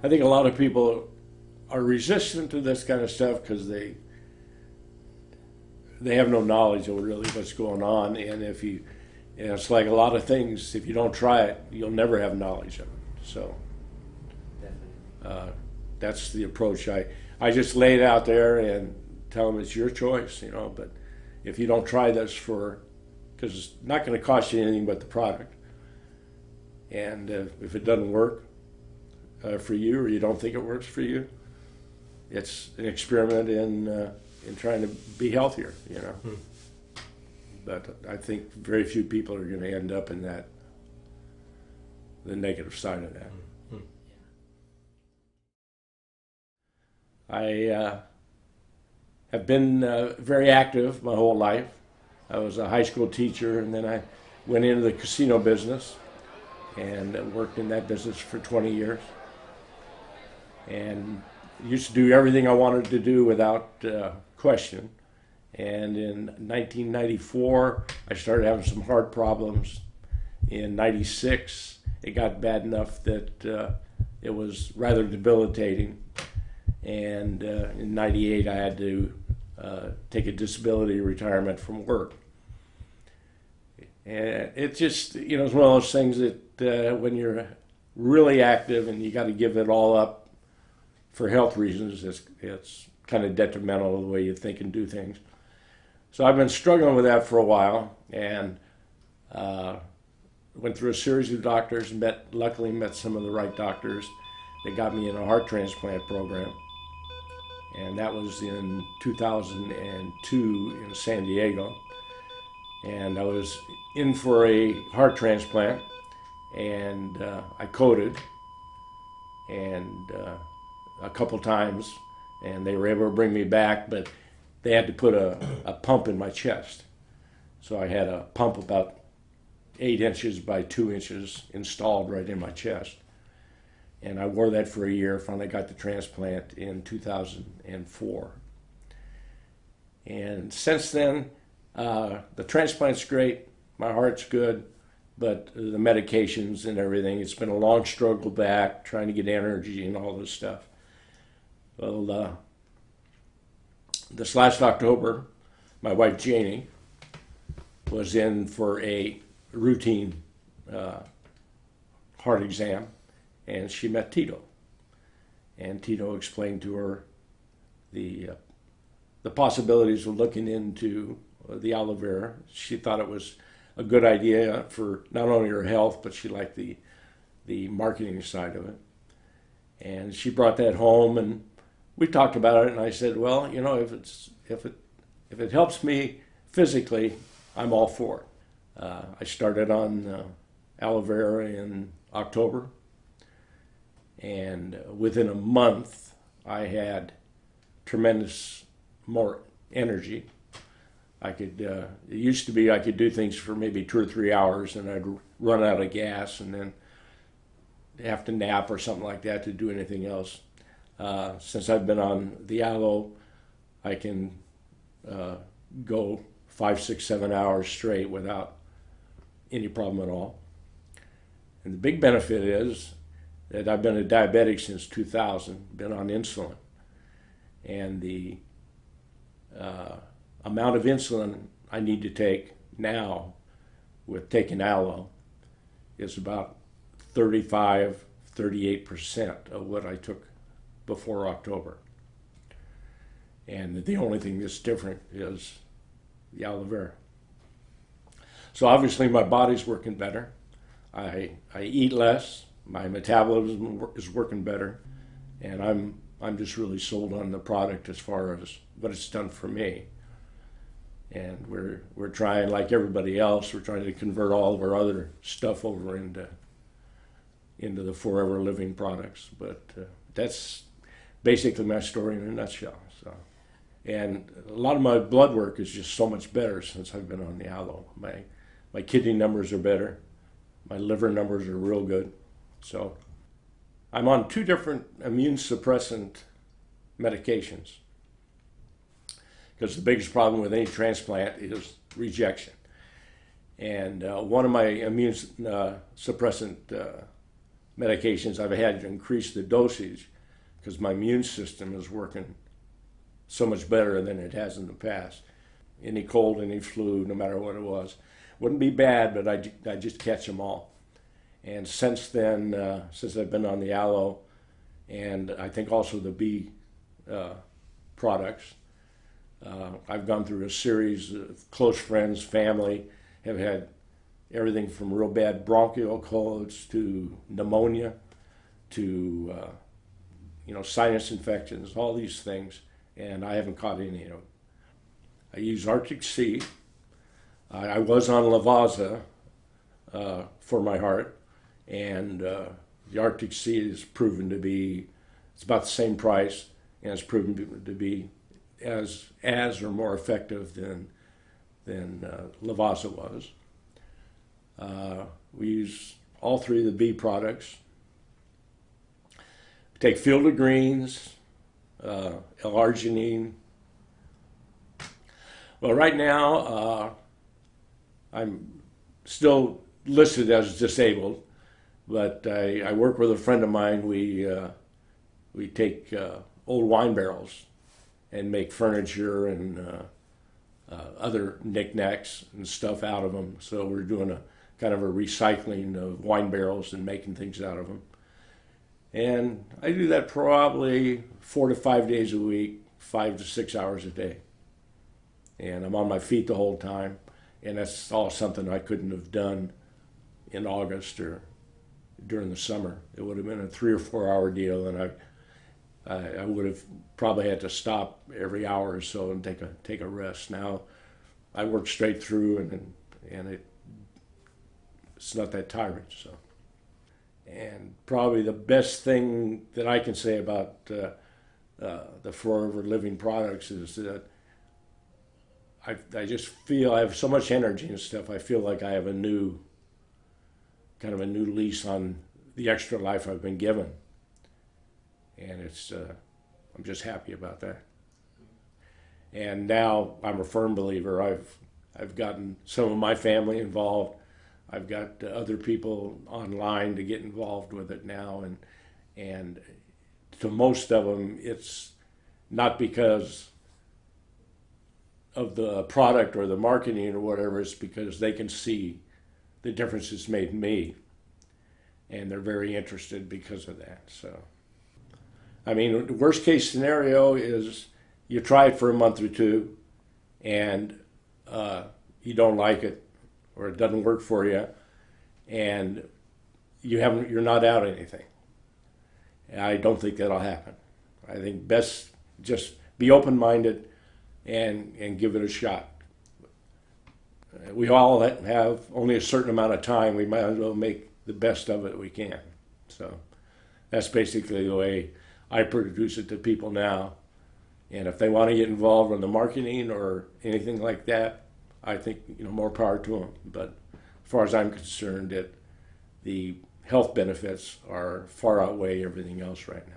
I think a lot of people are resistant to this kind of stuff because they have no knowledge of really what's going on, and if you, it's like a lot of things. If you don't try it, you'll never have knowledge of it. So that's the approach. I just lay it out there and tell them it's your choice, you know. But if you don't try this because it's not going to cost you anything but the product, and if it doesn't work for you, or you don't think it works for you, it's an experiment in trying to be healthier, you know. But I think very few people are going to end up in the negative side of that. I have been very active my whole life. I was a high school teacher, and then I went into the casino business and worked in that business for 20 years. And used to do everything I wanted to do without question. And in 1994, I started having some heart problems. In 96, it got bad enough that it was rather debilitating. And in 98, I had to take a disability retirement from work. And it just, you know, it's one of those things that when you're really active and you got to give it all up for health reasons, it's kind of detrimental to the way you think and do things. So I've been struggling with that for a while, and went through a series of doctors, luckily met some of the right doctors that got me in a heart transplant program. And that was in 2002 in San Diego. And I was in for a heart transplant, and I coded and a couple times, and they were able to bring me back, but they had to put a pump in my chest. So I had a pump about 8 inches by 2 inches installed right in my chest. And I wore that for a year, finally got the transplant in 2004. And since then, the transplant's great, my heart's good, but the medications and everything, it's been a long struggle back, trying to get energy and all this stuff. Well, this last October, my wife Janie was in for a routine heart exam, and she met Tito. And Tito explained to her the possibilities of looking into the aloe vera. She thought it was a good idea for not only her health, but she liked the marketing side of it. And she brought that home, and we talked about it. And I said, well, you know, if it helps me physically, I'm all for it. I started on aloe vera in October, and within a month, I had tremendous more energy. I could, it used to be I could do things for maybe 2 or 3 hours, and I'd run out of gas and then have to nap or something like that to do anything else. Since I've been on the aloe, I can go 5, 6, 7 hours straight without any problem at all. And the big benefit is that I've been a diabetic since 2000, been on insulin. And the amount of insulin I need to take now with taking aloe is about 35, 38% of what I took before October. And the only thing that's different is the aloe vera. So obviously my body's working better. I eat less. My metabolism is working better, and I'm just really sold on the product as far as what it's done for me. And we're trying, like everybody else, we're trying to convert all of our other stuff over into the Forever Living products. But that's basically my story in a nutshell. So, and a lot of my blood work is just so much better since I've been on the aloe. My kidney numbers are better. My liver numbers are real good. So I'm on 2 different immune suppressant medications, because the biggest problem with any transplant is rejection. And one of my immune suppressant medications, I've had to increase the dosage because my immune system is working so much better than it has in the past. Any cold, any flu, no matter what it was, wouldn't be bad, but I just catch them all. And since then, since I've been on the aloe, and I think also the bee products, I've gone through a series of close friends, family, have had everything from real bad bronchial colds to pneumonia to sinus infections, all these things, and I haven't caught any of them. I use Arctic Sea. I was on Lavazza for my heart, and the Arctic Sea is proven to be, it's about the same price, and it's proven to be as or more effective than Lavazza was. We use all three of the bee products. We take Field of Greens, L-arginine. Well, right now I'm still listed as disabled, but I work with a friend of mine. We take old wine barrels and make furniture and other knickknacks and stuff out of them. So we're doing a kind of a recycling of wine barrels and making things out of them. And I do that probably 4 to 5 days a week, 5 to 6 hours a day. And I'm on my feet the whole time. And that's all something I couldn't have done in August or during the summer. It would have been a 3 or 4 hour deal, and I would have probably had to stop every hour or so and take a rest. Now I work straight through, and it's not that tiring. So, and probably the best thing that I can say about the Forever Living products is that I just feel I have so much energy and stuff. I feel like I have a new lease on the extra life I've been given, and it's I'm just happy about that. And now I'm a firm believer. I've gotten some of my family involved. I've got other people online to get involved with it now, and to most of them, it's not because of the product or the marketing or whatever. It's because they can see the difference it's made in me, and they're very interested because of that. So, I mean, the worst case scenario is you try it for a month or two, and you don't like it, or it doesn't work for you, and you're not out anything. I don't think that'll happen. I think best just be open-minded and give it a shot. We all have only a certain amount of time. We might as well make the best of it we can. So that's basically the way I produce it to people now. And if they want to get involved in the marketing or anything like that, I think more power to them. But as far as I'm concerned, the health benefits far outweigh everything else right now.